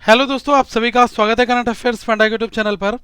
Hello दोस्तों, आप सभी का स्वागत है current affairs funda YouTube channel पर।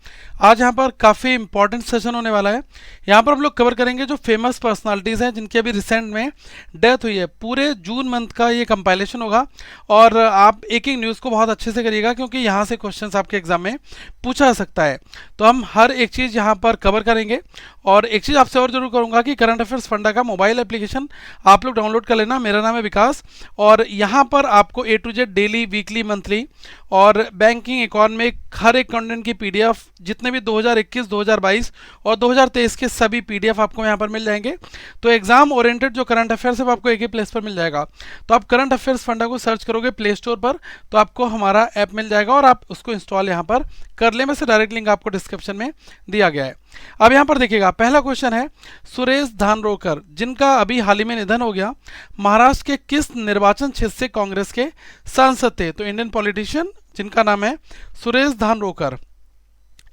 आज यहाँ पर काफ़ी इंपॉर्टेंट सेशन होने वाला है। यहाँ पर हम लोग कवर करेंगे जो फेमस पर्सनालिटीज़ हैं जिनकी अभी रिसेंट में डेथ हुई है। पूरे जून मंथ का ये कंपाइलेशन होगा और आप एक एक न्यूज़ को बहुत अच्छे से करिएगा क्योंकि यहाँ से क्वेश्चंस आपके एग्जाम में पूछा जा सकता है। तो हम हर एक चीज़ यहाँ पर कवर करेंगे। और एक चीज़ आपसे और जरूर करूँगा कि करंट अफेयर्स फंडा का मोबाइल एप्लीकेशन आप लोग डाउनलोड कर लेना। मेरा नाम है विकास और यहाँ पर आपको A to Z daily, weekly, monthly और बैंकिंग, इकोनॉमिक हर एक कंटेंट की पीडीएफ जितने भी 2021, 2022 और 2023 के सभी पीडीएफ आपको यहाँ पर मिल जाएंगे। तो एग्जाम ओरिएंटेड जो करंट अफेयर्स है वो आपको एक ही प्लेस पर मिल जाएगा। तो आप करंट अफेयर्स फंडा को सर्च करोगे प्ले स्टोर पर तो आपको हमारा ऐप मिल जाएगा और आप उसको इंस्टॉल यहाँ पर कर ले। मैं से डायरेक्ट लिंक आपको डिस्क्रिप्शन में दिया गया है। अब यहाँ पर देखिएगा, पहला क्वेश्चन है सुरेश धानोरकर जिनका अभी हाल ही में निधन हो गया, महाराष्ट्र के किस निर्वाचन क्षेत्र से कांग्रेस के सांसद थे? तो इंडियन पॉलिटिशियन जिनका नाम है सुरेश धानोरकर,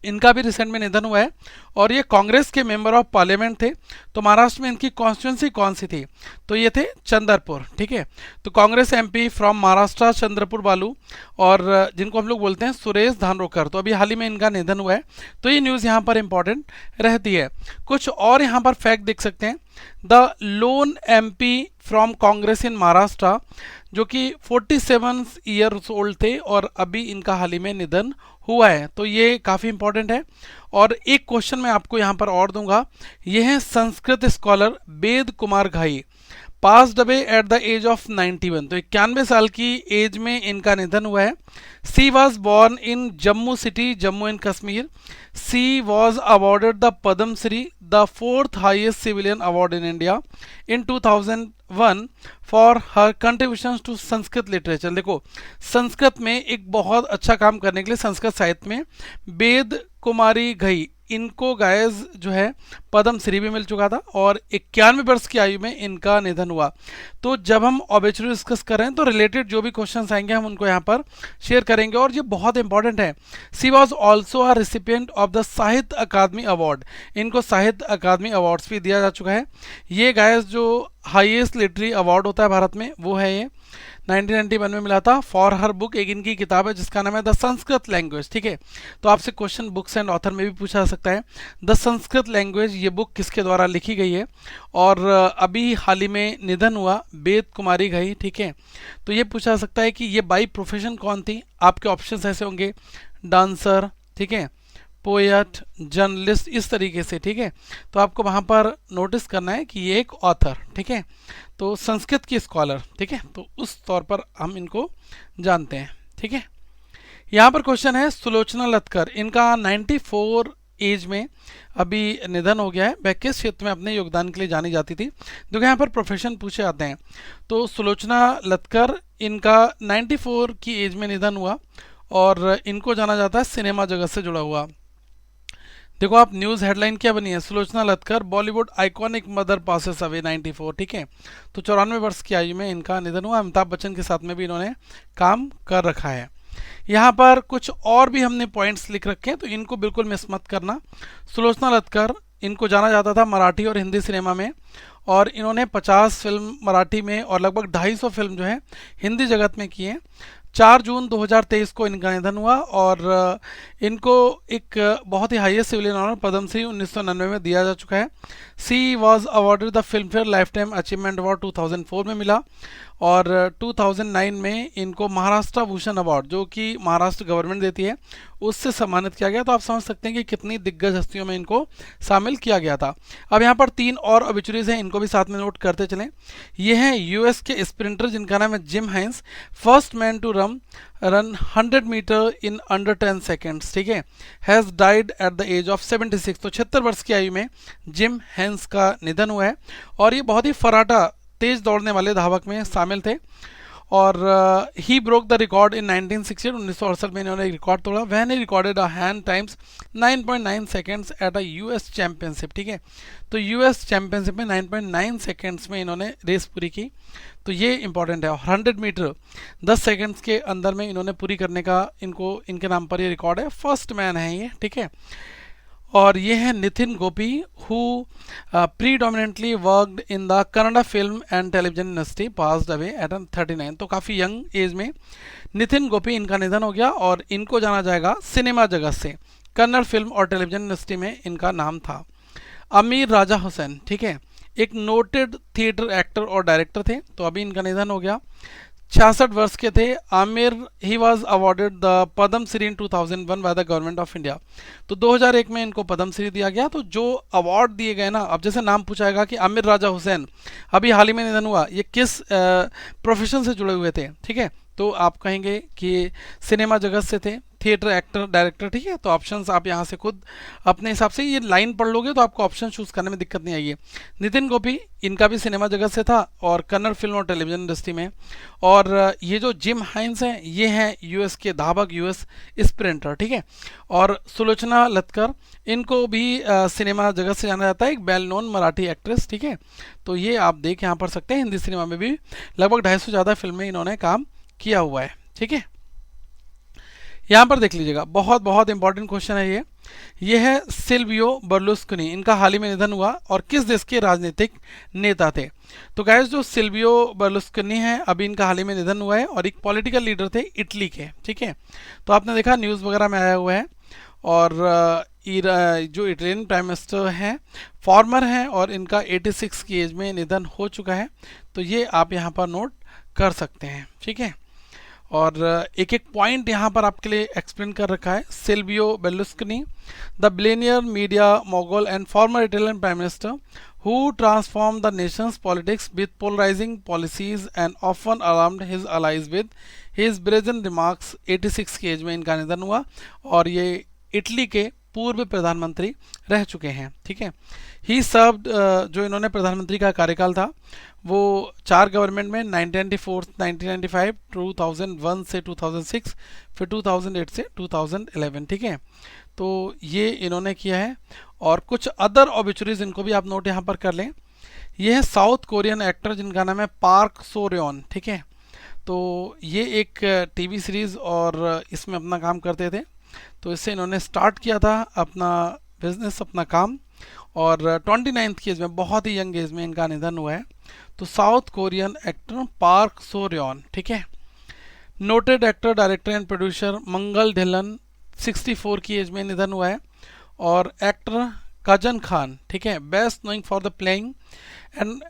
इनका भी रिसेंट में निधन हुआ है और ये कांग्रेस के मेंबर ऑफ पार्लियामेंट थे। तो महाराष्ट्र में इनकी कॉन्स्टिट्यूंसी कौन सी थी? तो ये थे चंद्रपुर। ठीक है, तो कांग्रेस एमपी फ्रॉम महाराष्ट्र चंद्रपुर बालू और जिनको हम लोग बोलते हैं सुरेश धानोरकर, तो अभी हाल ही में इनका निधन हुआ है। तो ये न्यूज़ यहाँ पर इंपॉर्टेंट रहती है। कुछ और यहाँ पर फैक्ट देख सकते हैं। The lone MP from Congress in Maharashtra जो कि 47 ईयर्स ओल्ड थे और अभी इनका हाल ही में निधन हुआ है। तो ये काफ़ी इंपॉर्टेंट है। और एक क्वेश्चन मैं आपको यहाँ पर और दूंगा, ये है Sanskrit scholar Ved Kumar Ghai, passed away at the age of 91। तो 91 साल की एज में इनका निधन हुआ है। She was born in Jammu city, Jammu and Kashmir. She was awarded the Padma Shri, the fourth highest civilian award in India in 2001 for her contributions to Sanskrit literature. देखो, संस्कृत में एक बहुत अच्छा काम करने के लिए संस्कृत साहित्य में वेद कुमारी घई, इनको गायज जो है पद्म श्री भी मिल चुका था और 91 वर्ष की आयु में इनका निधन हुआ। तो जब हम ऑब्जेक्टिव डिस्कस कर रहे हैं तो रिलेटेड जो भी क्वेश्चंस आएंगे हम उनको यहाँ पर शेयर करेंगे और ये बहुत इंपॉर्टेंट है। She was also a recipient of the Sahitya Akademi award, इनको साहित्य अकादमी अवार्ड्स भी दिया जा चुका है। ये गायज जो हाईएस्ट लिटरेरी अवार्ड होता है भारत में वो है ये 1991 में मिला था फॉर हर बुक। एक इनकी किताब है जिसका नाम है द संस्कृत लैंग्वेज। ठीक है, तो आपसे क्वेश्चन बुक्स एंड ऑथर में भी पूछा जा सकता है। द संस्कृत लैंग्वेज ये बुक किसके द्वारा लिखी गई है और अभी हाल ही में निधन हुआ वेद कुमारी घई। ठीक है, तो ये पूछा जा सकता है कि ये बाई प्रोफेशन कौन थी? आपके ऑप्शंस ऐसे होंगे, डांसर, ठीक है, पोएट, जर्नलिस्ट, इस तरीके से। ठीक है, तो आपको वहाँ पर नोटिस करना है कि ये एक ऑथर, ठीक है, तो संस्कृत की स्कॉलर। ठीक है, तो उस तौर पर हम इनको जानते हैं। ठीक है, यहाँ पर क्वेश्चन है सुलोचना लत्कर, इनका 94 एज में अभी निधन हो गया है। वह किस क्षेत्र में अपने योगदान के लिए जानी जाती थी? देखो यहाँ पर प्रोफेशन पूछे जाते हैं। तो सुलोचना लत्कर, इनका 94 की एज में निधन हुआ और इनको जाना जाता है सिनेमा जगत से जुड़ा हुआ। देखो आप, न्यूज़ हेडलाइन क्या बनी है, Sulochana Latkar Bollywood iconic mother passes away 94। ठीक है, तो 94 वर्ष की आयु में इनका निधन हुआ। अमिताभ बच्चन के साथ में भी इन्होंने काम कर रखा है। यहाँ पर कुछ और भी हमने पॉइंट्स लिख रखे हैं तो इनको बिल्कुल मिस मत करना। सुलोचना लत्कर, इनको जाना जाता था मराठी और हिंदी सिनेमा में और इन्होंने 50 फिल्म मराठी में और लगभग 250 फिल्म जो है हिंदी जगत में की हैं। 4 जून 2023 को इनका निधन हुआ और इनको एक बहुत ही highest civilian honour Padma Shri 1999 में दिया जा चुका है। She was awarded the Filmfare lifetime achievement award 2004 में मिला और 2009 में इनको महाराष्ट्र भूषण अवार्ड जो कि महाराष्ट्र गवर्नमेंट देती है उससे सम्मानित किया गया। तो आप समझ सकते हैं कि कितनी दिग्गज हस्तियों में इनको शामिल किया गया था। अब यहाँ पर 3 और ऑब्ituaries हैं, इनको भी साथ में नोट करते चलें। ये हैं यूएस के स्प्रिंटर जिनका नाम है Jim Hines, first man to run 100 meter in under 10 seconds. ठीक है, has died at the age of 76। तो 76 वर्ष की आयु में जिम हाइंस का निधन हुआ है और ये बहुत ही फराटा तेज दौड़ने वाले धावक में शामिल थे और he broke the record in 1968। 1968 में इन्होंने रिकॉर्ड तोड़ा। वह ने recorded a hand times 9.9 seconds at a US championship. ठीक है, तो यूएस चैंपियनशिप में 9.9 सेकेंड्स में इन्होंने रेस पूरी की। तो ये इंपॉर्टेंट है। 100 मीटर 10 सेकेंड्स के अंदर में इन्होंने पूरी करने का इनके नाम पर ये रिकॉर्ड है। फर्स्ट मैन है ये। ठीक है, और ये है Nitin Gopi who predominantly worked in the Kannada film and television industry, passed away at 39। तो काफ़ी यंग एज में नितिन गोपी इनका निधन हो गया और इनको जाना जाएगा सिनेमा जगत से। कन्नड़ फिल्म और टेलीविजन इंडस्ट्री में इनका नाम था। अमीर राजा हुसैन, ठीक है, एक नोटेड थिएटर एक्टर और डायरेक्टर थे, तो अभी इनका निधन हो गया। 66 वर्ष के थे। Aamir he was awarded the Padma Shri in 2001 by the government of India. तो 2001 में इनको पद्म श्री दिया गया। तो जो अवार्ड दिए गए ना, अब जैसे नाम पूछाएगा कि आमिर राजा हुसैन अभी हाल ही में निधन हुआ, ये किस प्रोफेशन से जुड़े हुए थे, ठीक है, तो आप कहेंगे कि सिनेमा जगत से थे, थिएटर एक्टर डायरेक्टर, ठीक है। तो ऑप्शंस आप यहाँ से खुद अपने हिसाब से ये लाइन पढ़ लोगे तो आपको ऑप्शन चूज करने में दिक्कत नहीं आएगी। नितिन गोपी इनका भी सिनेमा जगत से था और कन्नड़ फिल्म और टेलीविजन इंडस्ट्री में। और ये जो जिम हाइंस हैं ये हैं यूएस के धावक, यूएस स्प्रिंटर, ठीक है। और सुलोचना लतकर इनको भी सिनेमा जगत से जाना जाता है, एक वेल नोन मराठी एक्ट्रेस, ठीक है। तो ये आप देख यहाँ पढ़ सकते हैं। हिंदी सिनेमा में भी लगभग 250 से ज़्यादा फिल्में इन्होंने काम किया हुआ है, ठीक है। यहाँ पर देख लीजिएगा, बहुत बहुत इंपॉर्टेंट क्वेश्चन है ये है सिल्वियो बर्लुस्कोनी, इनका हाल ही में निधन हुआ और किस देश के राजनीतिक नेता थे। तो गाइस जो सिल्वियो बर्लुस्कोनी है अभी इनका हाल ही में निधन हुआ है और एक पॉलिटिकल लीडर थे इटली के, ठीक है। तो आपने देखा न्यूज़ वगैरह में आया हुआ है। और जो इटालियन प्राइम मिनिस्टर हैं फॉर्मर हैं और इनका 86 की एज में निधन हो चुका है। तो ये आप यहाँ पर नोट कर सकते हैं, ठीक है। और एक एक पॉइंट यहाँ पर आपके लिए एक्सप्लेन कर रखा है। Silvio Berlusconi, the billionaire media mogul and former Italian prime minister who transform the nation's politics with polarizing policies and often alarmed his allies with his brazen remarks. 86 की एज में इनका निधन हुआ और ये इटली के पूर्व प्रधानमंत्री रह चुके हैं, ठीक है। ही सर्व्ड, जो इन्होंने प्रधानमंत्री का कार्यकाल था वो 4 गवर्नमेंट में 1994, 1995, 2001 से 2006, फिर 2008 से 2011, ठीक है। तो ये इन्होंने किया है। और कुछ अदर ऑबिचुरीज इनको भी आप नोट यहाँ पर कर लें। ये है साउथ कोरियन एक्टर जिनका नाम है पार्क सोर्योन, ठीक है। तो ये एक टीवी सीरीज और इसमें अपना काम करते थे। तो इससे इन्होंने स्टार्ट किया था अपना बिजनेस, अपना काम, और 29th की एज में, बहुत ही यंग एज में इनका निधन हुआ है। तो साउथ कोरियन एक्टर पार्क सोर्योन, ठीक है। Noted actor director and producer Mangal Dhillon 64 की एज में निधन हुआ है। और एक्टर काजन खान, ठीक है, best knowing for the playing and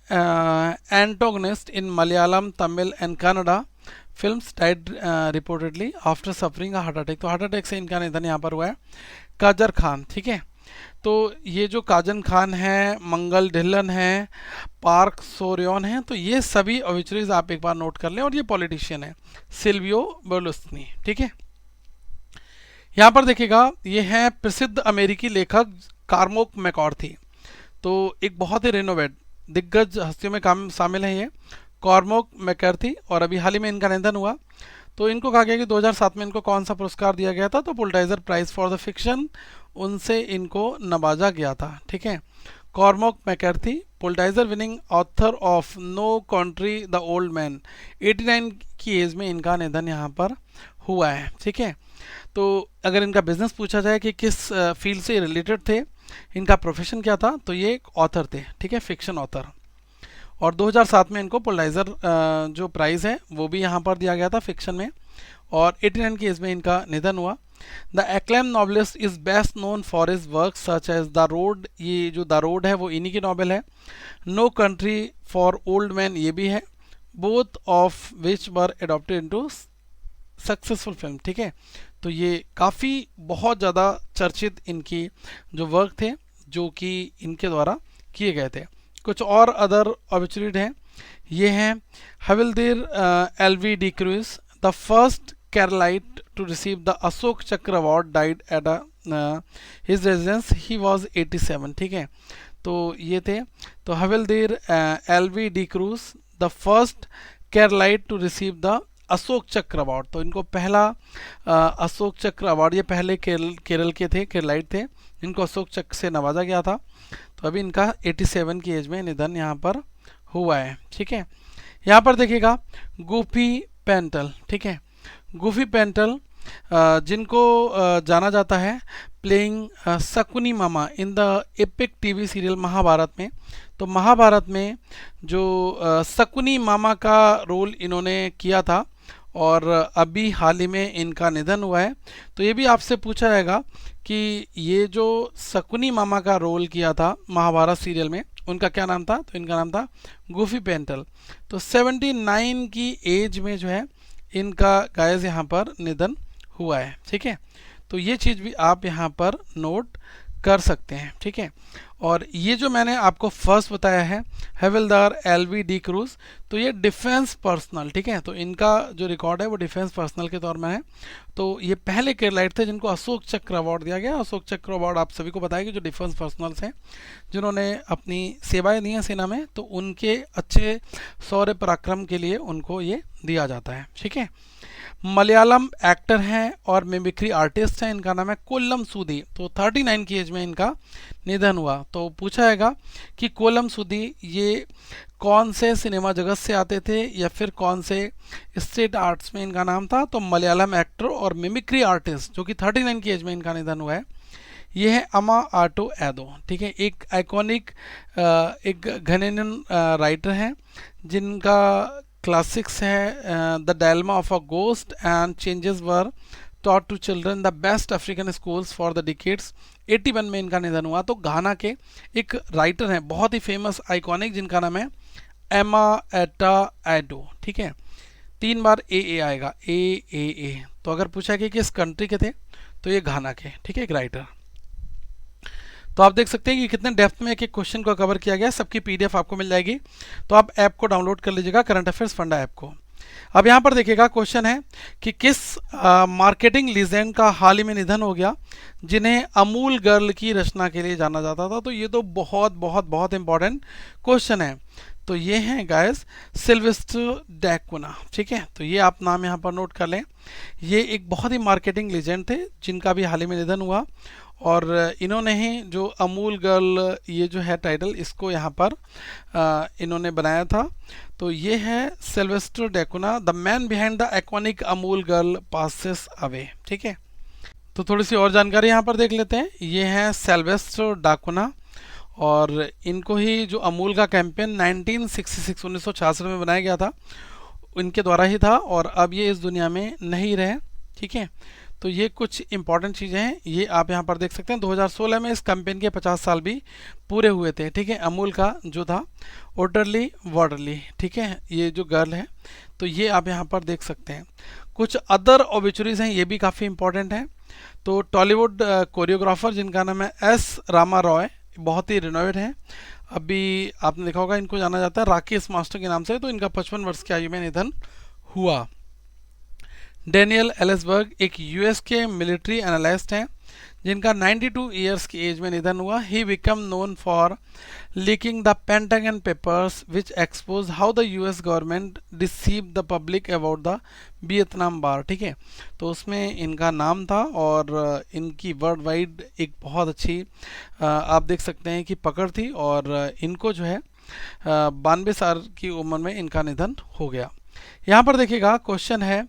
antagonist in Malayalam, Tamil and Kannada films, died reportedly after suffering a heart attack. तो हार्ट अटैक से इनका निधन यहाँ पर हुआ है। काजर खान, ठीक है। तो ये जो काजन खान है, मंगल ढिल्लन है, पार्क सोर्योन है, तो ये सभी ऑबिचुरीज आप एक बार नोट कर लें। और ये पॉलिटिशियन है सिल्वियो बेर्लुस्कोनी, ठीक है। यहाँ पर देखिएगा, ये है प्रसिद्ध अमेरिकी लेखक कार्मोक मैकॉर्थी। तो एक बहुत ही रिनोवेट दिग्गज हस्तियों में काम शामिल है ये कॉर्मोक मैकॉर्थी, और अभी हाल ही में इनका निधन हुआ। तो इनको कहा गया कि 2007 में इनको कौन सा पुरस्कार दिया गया था, तो Pulitzer prize for the fiction, उनसे इनको नवाजा गया था, ठीक है। Cormac McCarthy, Pulitzer winning author of no country the old man, 89 की एज में इनका निधन यहाँ पर हुआ है, ठीक है। तो अगर इनका बिजनेस पूछा जाए कि किस फील्ड से रिलेटेड थे, इनका प्रोफेशन क्या था, तो ये एक ऑथर थे, ठीक है, फिक्शन ऑथर। और 2007 में इनको पुलिट्जर जो प्राइज़ है वो भी यहाँ पर दिया गया था फिक्शन में। और 89 की एज में इनका निधन हुआ। The acclaim novelist is best known for his work such as the road, ये जो द रोड है वो इन्हीं की नॉवेल है। No country for old man ये भी है, both of which were adopted into successful film, ठीक है। तो ये काफ़ी बहुत ज़्यादा चर्चित इनकी जो वर्क थे जो कि इनके द्वारा किए गए थे। कुछ और अदर ऑबिचुरीड हैं, ये हैं havildar LV De Cruz, the first Keralite to receive the Ashok Chakra award, died at his residence, he was 87, ठीक है। तो ये थे, तो havildar LV De Cruz the first Keralite to receive the Ashok Chakra award. तो इनको पहला अशोक चक्र अवार्ड, ये पहले केरल के थे, केरलाइट थे, इनको अशोक चक्र से नवाजा गया था। तो अभी इनका 87 की एज में निधन यहाँ पर हुआ है, ठीक है। यहाँ पर देखिएगा गूफी पेंटल, ठीक है। गूफी पेंटल जिनको जाना जाता है playing Shakuni Mama in the epic TV serial Mahabharat में। तो महाभारत में जो शकुनी मामा का रोल इन्होंने किया था और अभी हाल ही में इनका निधन हुआ है। तो ये भी आपसे पूछा जाएगा कि ये जो शकुनी मामा का रोल किया था महाभारत सीरियल में उनका क्या नाम था। तो इनका नाम था गुफी पेंटल। तो 79 की एज में जो है इनका गाइस यहाँ पर निधन हुआ है। ठीक है, तो ये चीज़ भी आप यहाँ पर नोट कर सकते हैं। ठीक है, और ये जो मैंने आपको फर्स्ट बताया है हवलदार एलवी डी क्रूज, तो ये डिफेंस पर्सनल, ठीक है, तो इनका जो रिकॉर्ड है वो डिफेंस पर्सनल के तौर में है। तो ये पहले केरलाइट थे जिनको अशोक चक्र अवार्ड दिया गया। अशोक चक्र अवार्ड आप सभी को पता है कि जो डिफेंस पर्सनल्स हैं जिन्होंने अपनी सेवाएं दी हैं सेना में, तो उनके अच्छे शौर्य पराक्रम के लिए उनको ये दिया जाता है। ठीक है, मलयालम एक्टर हैं और मिमिक्री आर्टिस्ट हैं, इनका नाम है कोल्लम सूदी। तो 39 की एज में इनका निधन हुआ। तो पूछा जाएगा कि कोल्लम सूदी ये कौन से सिनेमा जगत से आते थे या फिर कौन से स्ट्रीट आर्ट्स में इनका नाम था। तो मलयालम एक्टर और मिमिक्री आर्टिस्ट जो कि 39 की एज में इनका निधन हुआ है, ये है अमा आटो एदो। ठीक है, एक आइकॉनिक एक घनेनियन राइटर हैं जिनका क्लासिक्स है the dilemma of a ghost and changes were taught to children the best African schools for the decades. 81 में इनका निधन हुआ। तो घाना के एक राइटर हैं बहुत ही फेमस आइकॉनिक जिनका नाम है एमा एटा एडो। ठीक है, 3 बार ए आएगा, ए। तो अगर पूछा कि किस कंट्री के थे तो ये घाना के, ठीक है, एक राइटर। तो आप देख सकते हैं कि कितने डेप्थ में एक एक क्वेश्चन को कवर किया गया है। सबकी पीडीएफ आपको मिल जाएगी, तो आप ऐप को डाउनलोड कर लीजिएगा, करंट अफेयर्स फंडा ऐप को। अब यहाँ पर देखिएगा क्वेश्चन है कि किस मार्केटिंग लीजेंड का हाल ही में निधन हो गया जिन्हें अमूल गर्ल की रचना के लिए जाना जाता था। तो ये तो बहुत बहुत बहुत इंपॉर्टेंट क्वेश्चन है। तो ये हैं गाइस सिल्वेस्टर डैकुना। ठीक है, तो ये आप नाम यहाँ पर नोट कर लें। ये एक बहुत ही मार्केटिंग लीजेंड थे जिनका भी हाल ही में निधन हुआ और इन्होंने ही जो अमूल गर्ल ये जो है टाइटल इसको यहाँ पर इन्होंने बनाया था। तो ये है Sylvester daCunha, the man behind the iconic Amul girl passes away. ठीक है, तो थोड़ी सी और जानकारी यहाँ पर देख लेते हैं। ये है सिल्वेस्टर डाकुना और इनको ही जो अमूल का कैंपेन 1966 में बनाया गया था इनके द्वारा ही था और अब ये इस दुनिया में नहीं रहे। ठीक है, तो ये कुछ इंपॉर्टेंट चीज़ें हैं, ये आप यहाँ पर देख सकते हैं। 2016 में इस कैंपेन के 50 साल भी पूरे हुए थे। ठीक है, अमूल का जो था ओडरली वाटरली। ठीक है, ये जो गर्ल है तो ये आप यहाँ पर देख सकते हैं। कुछ अदर ऑबिचुरीज हैं, ये भी काफ़ी इंपॉर्टेंट हैं। तो टॉलीवुड कोरियोग्राफर जिनका नाम है एस रामा रॉय, बहुत ही रिनोवेड हैं। अभी आपने देखा होगा इनको जाना जाता है राकेश मास्टर के नाम से। तो इनका 55 वर्ष की आयु में निधन हुआ। डेनियल एलिसबर्ग एक यूएस के मिलिट्री एनालिस्ट हैं जिनका 92 ईयर्स की एज में निधन हुआ। He become known for leaking the pentagon papers which expose how the US government deceive the public about the Vietnam वार। ठीक है, तो उसमें इनका नाम था और इनकी वर्ल्ड वाइड एक बहुत अच्छी आप देख सकते हैं कि पकड़ थी और इनको जो है 92 साल की उम्र में इनका निधन हो गया। यहाँ पर देखिएगा क्वेश्चन है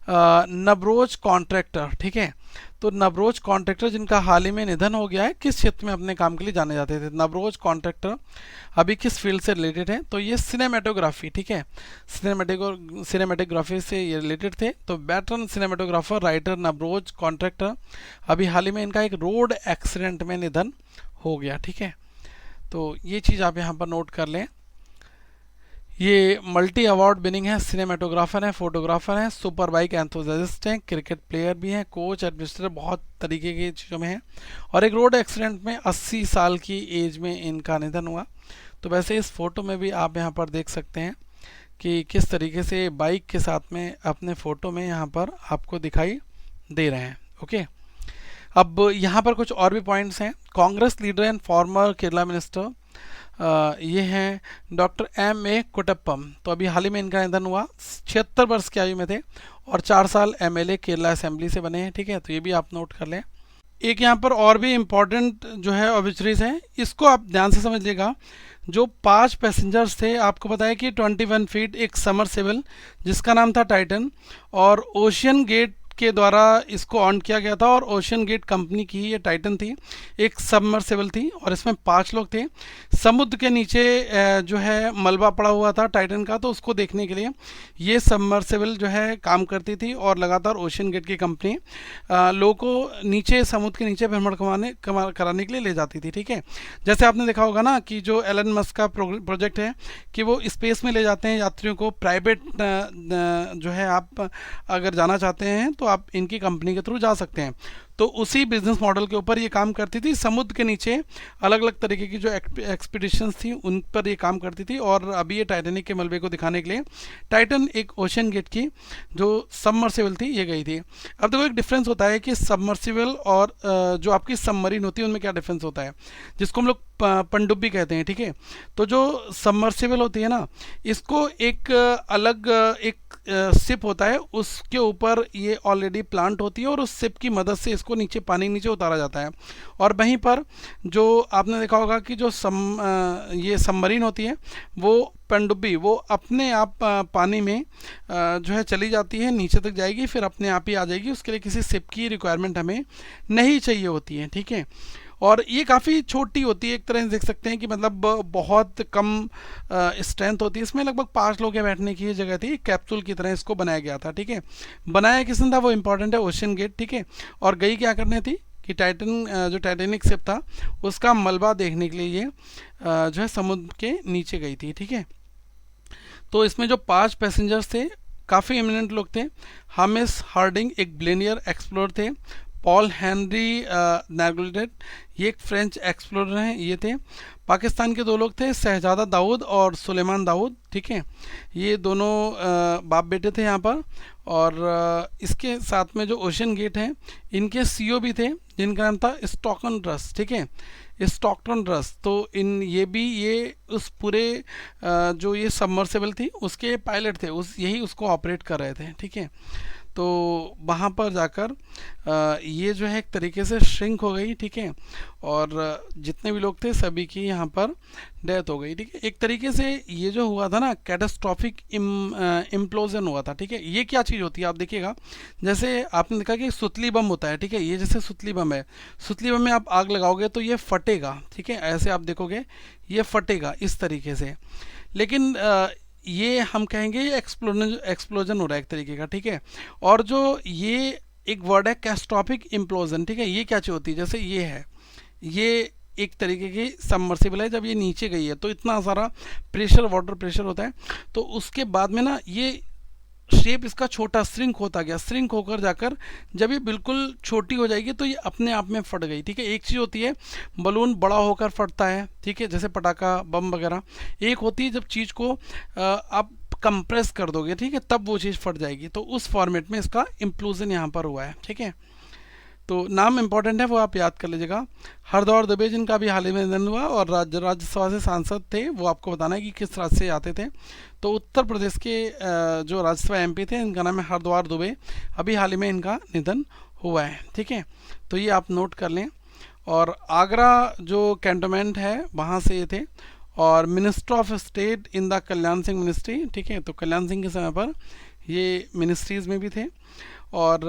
नवरोज कॉन्ट्रैक्टर। ठीक है, तो नवरोज कॉन्ट्रैक्टर जिनका हाल ही में निधन हो गया है किस क्षेत्र में अपने काम के लिए जाने जाते थे। नवरोज कॉन्ट्रैक्टर अभी किस फील्ड से रिलेटेड है। तो ये सिनेमेटोग्राफी, ठीक है, सिनेमेटोग्राफी से ये रिलेटेड थे। तो veteran cinematographer writer Navroz contractor अभी हाल ही में इनका एक रोड एक्सीडेंट में निधन हो गया। ठीक है, तो ये चीज़ आप यहाँ पर नोट कर लें। ये मल्टी अवार्ड विनिंग है, सिनेमेटोग्राफर हैं, फोटोग्राफर हैं, सुपर बाइक एंथुसियास्ट हैं, क्रिकेट प्लेयर भी हैं, कोच एडमिनिस्ट्रेटर, बहुत तरीके की चीज़ों में हैं और एक रोड एक्सीडेंट में 80 साल की एज में इनका निधन हुआ। तो वैसे इस फोटो में भी आप यहाँ पर देख सकते हैं कि किस तरीके से बाइक के साथ में अपने फ़ोटो में यहाँ पर आपको दिखाई दे रहे हैं। ओके, अब यहाँ पर कुछ और भी पॉइंट्स हैं। Congress leader and farmer Kerala minister ये हैं डॉक्टर M.A. कुटप्पम। तो अभी हाल ही में इनका निधन हुआ, 76 वर्ष की आयु में थे और 4 साल MLA केरला असेंबली से बने हैं। ठीक है, तो ये भी आप नोट कर लें। एक यहाँ पर और भी इम्पॉर्टेंट जो है ऑबिचुरीज हैं, इसको आप ध्यान से समझिएगा। जो 5 पैसेंजर्स थे, आपको पता है कि 21 फीट एक समरसेबल जिसका नाम था टाइटन और ओशियन गेट के द्वारा इसको ऑन किया गया था और ओशन गेट कंपनी की ये टाइटन थी, एक सबमर्सिबल थी और इसमें 5 लोग थे। समुद्र के नीचे जो है मलबा पड़ा हुआ था टाइटन का, तो उसको देखने के लिए ये सबमर्सिबल जो है काम करती थी और लगातार ओशन गेट की कंपनी लोगों को नीचे समुद्र के नीचे भ्रमण कराने के लिए ले जाती थी। ठीक है, जैसे आपने देखा होगा ना कि जो एलन मस्क का प्रोजेक्ट है कि वो स्पेस में ले जाते हैं यात्रियों को, प्राइवेट जो है आप अगर जाना चाहते हैं तो आप इनकी कंपनी के थ्रू जा सकते हैं। तो उसी बिजनेस मॉडल के ऊपर ये काम करती थी। समुद्र के नीचे अलग अलग तरीके की जो एक्सपीडिशंस थी उन पर ये काम करती थी। और अभी ये टाइटैनिक के मलबे को दिखाने के लिए टाइटन एक ओशन गेट की जो सबमर्सिबल थी ये गई थी। अब देखो एक डिफरेंस होता है कि सबमर्सिबल और जो आपकी सबमरीन होती है उनमें क्या डिफरेंस होता है, जिसको हम लोग पनडुब्बी कहते हैं। ठीक है, तो जो सबमर्सिबल होती है ना, इसको एक अलग एक सिप होता है, उसके ऊपर ये ऑलरेडी प्लांट होती है और उस सिप की मदद से इसको नीचे पानी नीचे उतारा जाता है। और वहीं पर जो आपने देखा होगा कि जो ये सबमरीन होती है वो पनडुब्बी वो अपने आप पानी में जो है चली जाती है, नीचे तक जाएगी, फिर अपने आप ही आ जाएगी। उसके लिए किसी सिप की रिक्वायरमेंट हमें नहीं चाहिए होती है। ठीक है, और ये काफ़ी छोटी होती है, एक तरह से देख सकते हैं कि मतलब बहुत कम स्ट्रेंथ होती है। इसमें लगभग 5 लोग के बैठने की ये जगह थी, कैप्सूल की तरह इसको बनाया गया था। ठीक है, बनाया किसने था वो इंपॉर्टेंट है, ओशन गेट। ठीक है, और गई क्या करने थी कि टाइटन जो टाइटैनिक शिप था उसका मलबा देखने के लिए ये जो है समुद्र के नीचे गई थी। ठीक है, तो इसमें जो 5 पैसेंजर्स थे काफ़ी इमिनेंट लोग थे। हामिस हार्डिंग एक ब्लेनियर एक्सप्लोरर थे, पॉल हेनरी नेगुलेटेड ये एक फ्रेंच एक्सप्लोरर हैं ये थे। पाकिस्तान के 2 लोग थे, शहजादा दाऊद और सुलेमान दाऊद। ठीक है, ये दोनों बाप बेटे थे यहाँ पर। और इसके साथ में जो ओशन गेट हैं इनके सीईओ भी थे जिनका नाम था स्टॉकटन रस। ठीक है, स्टॉकटन रस, तो ये उस पूरे जो ये सबमर्सिबल थी उसके पायलट थे, यही उसको ऑपरेट कर रहे थे। ठीक है, तो वहाँ पर जाकर ये जो है एक तरीके से श्रिंक हो गई। ठीक है, और जितने भी लोग थे सभी की यहाँ पर डेथ हो गई। ठीक है, एक तरीके से ये जो हुआ था ना कैटास्ट्रॉफिक इम्प्लोजन हुआ था। ठीक है, ये क्या चीज़ होती है आप देखिएगा, जैसे आपने देखा कि सुतली बम होता है। ठीक है, ये जैसे सुतली बम है, सुतली बम में आप आग लगाओगे तो ये फटेगा। ठीक है, ऐसे आप देखोगे ये फटेगा इस तरीके से, लेकिन ये हम कहेंगे एक्सप्लोजन हो रहा है एक तरीके का। ठीक है, और जो ये एक वर्ड है कैटास्ट्रॉफिक इम्प्लोजन। ठीक है, ये क्या चीज़ होती है, जैसे ये है, ये एक तरीके की सबमर्सिबल है, जब ये नीचे गई है तो इतना सारा प्रेशर वाटर प्रेशर होता है, तो उसके बाद में ना ये शेप इसका छोटा श्रिंक होता गया, श्रिंक होकर जाकर जब ये बिल्कुल छोटी हो जाएगी तो ये अपने आप में फट गई। ठीक है, एक चीज़ होती है बलून बड़ा होकर फटता है। ठीक है, जैसे पटाखा बम वगैरह। एक होती है जब चीज़ को आप कंप्रेस कर दोगे, ठीक है, तब वो चीज़ फट जाएगी। तो उस फॉर्मेट में इसका इम्प्लोजन यहाँ पर हुआ है। ठीक है, तो नाम इंपॉर्टेंट है वो आप याद कर लीजिएगा। हरदौर दुबे जिनका भी हाल ही में निधन हुआ और राज्यसभा से सांसद थे, वो आपको बताना है कि किस राज्य से आते थे। तो उत्तर प्रदेश के जो राज्यसभा एमपी थे इनका नाम है हरद्वार दुबे, अभी हाल ही में इनका निधन हुआ है। ठीक है, तो ये आप नोट कर लें। और आगरा जो कैंटोनमेंट है वहाँ से ये थे, और minister of state in the Kalyan Singh ministry. ठीक है, तो कल्याण सिंह के समय पर ये मिनिस्ट्रीज़ में भी थे। और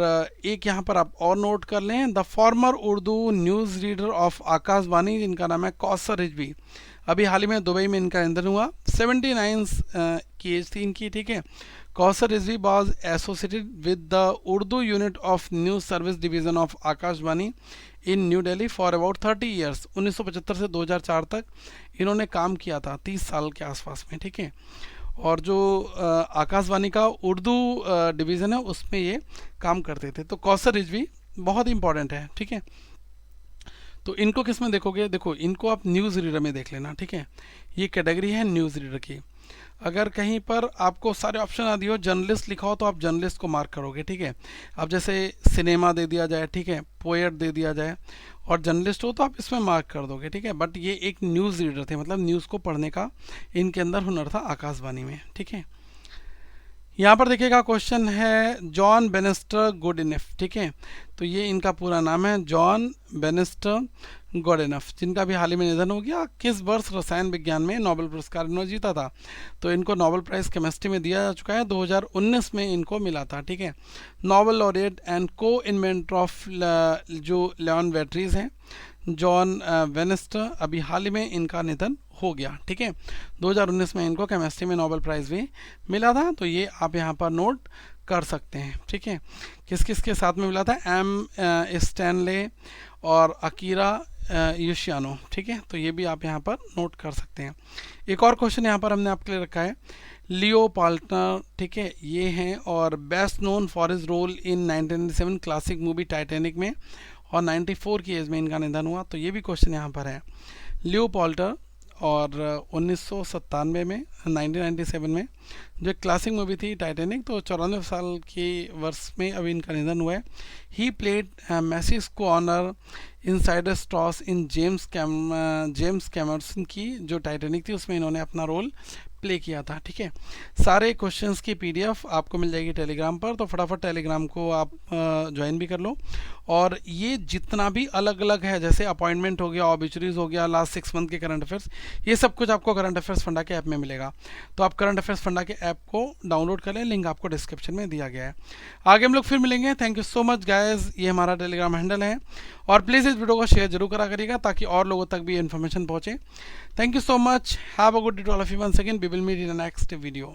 एक यहाँ पर आप और नोट कर लें, the former Urdu news reader of Akashvani जिनका नाम है कौसर रिजवी, अभी हाल ही में दुबई में इनका निधन हुआ। 79 की एज थी इनकी। ठीक है, Kausar Rizvi was associated with the Urdu unit of news service division of Akashvani in new Delhi for about 30 years. 1975 से 2004 तक इन्होंने काम किया था, 30 साल के आसपास में। ठीक है, और जो आकाशवाणी का उर्दू डिवीज़न है उसमें ये काम करते थे। तो कौसर रिजवी बहुत इंपॉर्टेंट है। ठीक है, तो इनको किस में देखोगे, देखो इनको आप न्यूज़ रीडर में देख लेना। ठीक है, ये कैटेगरी है न्यूज़ रीडर की। अगर कहीं पर आपको सारे ऑप्शन आ दिए हो, जर्नलिस्ट लिखा हो तो आप जर्नलिस्ट को मार्क करोगे। ठीक है, अब जैसे सिनेमा दे दिया जाए, ठीक है, पोएट दे दिया जाए और जर्नलिस्ट हो तो आप इसमें मार्क कर दोगे। ठीक है, बट ये एक न्यूज़ रीडर थे, मतलब न्यूज़ को पढ़ने का इनके अंदर हुनर था आकाशवाणी में। ठीक है, यहाँ पर देखिएगा क्वेश्चन है जॉन बेनिस्टर गुडिनफ, ठीक है। तो ये इनका पूरा नाम है जॉन बेनिस्टर गुडिनफ, जिनका भी हाल ही में निधन हो गया। किस वर्ष रसायन विज्ञान में नोबेल पुरस्कार इन्होंने जीता था? तो इनको नोबेल प्राइज केमिस्ट्री में दिया जा चुका है, 2019 में इनको मिला था, ठीक है। नोबेल लॉरेट एंड को इन्वेंटर ऑफ जो लियोन बैटरीज हैं जॉन वेनिस्टर, अभी हाल ही में इनका निधन हो गया, ठीक है। 2019 में इनको केमिस्ट्री में नोबेल प्राइज़ भी मिला था, तो ये आप यहाँ पर नोट कर सकते हैं, ठीक है। किस किस के साथ में मिला था? एम स्टैनले और अकीरा यूशियानो, ठीक है। तो ये भी आप यहाँ पर नोट कर सकते हैं। एक और क्वेश्चन यहाँ पर हमने आपके लिए रखा है, लियो पाल्टनर, ठीक है, ये हैं और best known for his role in 1997 classic movie Titanic में, और 94 की एज में इनका निधन हुआ। तो ये भी क्वेश्चन यहाँ पर है। लियो पाल्टर और 1997 में 1997 में जो क्लासिक मूवी थी टाइटैनिक, तो 94 साल के वर्ष में अभी इनका निधन हुआ है। ही प्लेड मैसिस को ऑनर इनसाइडर स्ट्रॉस इन जेम्स कैमरसन की जो टाइटैनिक थी उसमें इन्होंने अपना रोल प्ले किया था, ठीक है। सारे क्वेश्चंस की पीडीएफ आपको मिल जाएगी टेलीग्राम पर, तो फटाफट टेलीग्राम को आप ज्वाइन भी कर लो। और ये जितना भी अलग अलग है, जैसे अपॉइंटमेंट हो गया, ऑबिचुरीज हो गया, लास्ट 6 मंथ के करंट अफेयर्स, ये सब कुछ आपको करंट अफेयर्स फंडा के ऐप में मिलेगा। तो आप करंट अफेयर्स फंडा के ऐप को डाउनलोड कर लें, लिंक आपको डिस्क्रिप्शन में दिया गया है। आगे हम लोग फिर मिलेंगे। Thank you so much guys, ये हमारा टेलीग्राम हैंडल है, और प्लीज़ इस वीडियो को शेयर जरूर करा करिएगा ताकि और लोगों तक भी इन्फॉर्मेशन पहुंचे। Thank you so much. Have a good day to all of you once again. We will meet in the next video.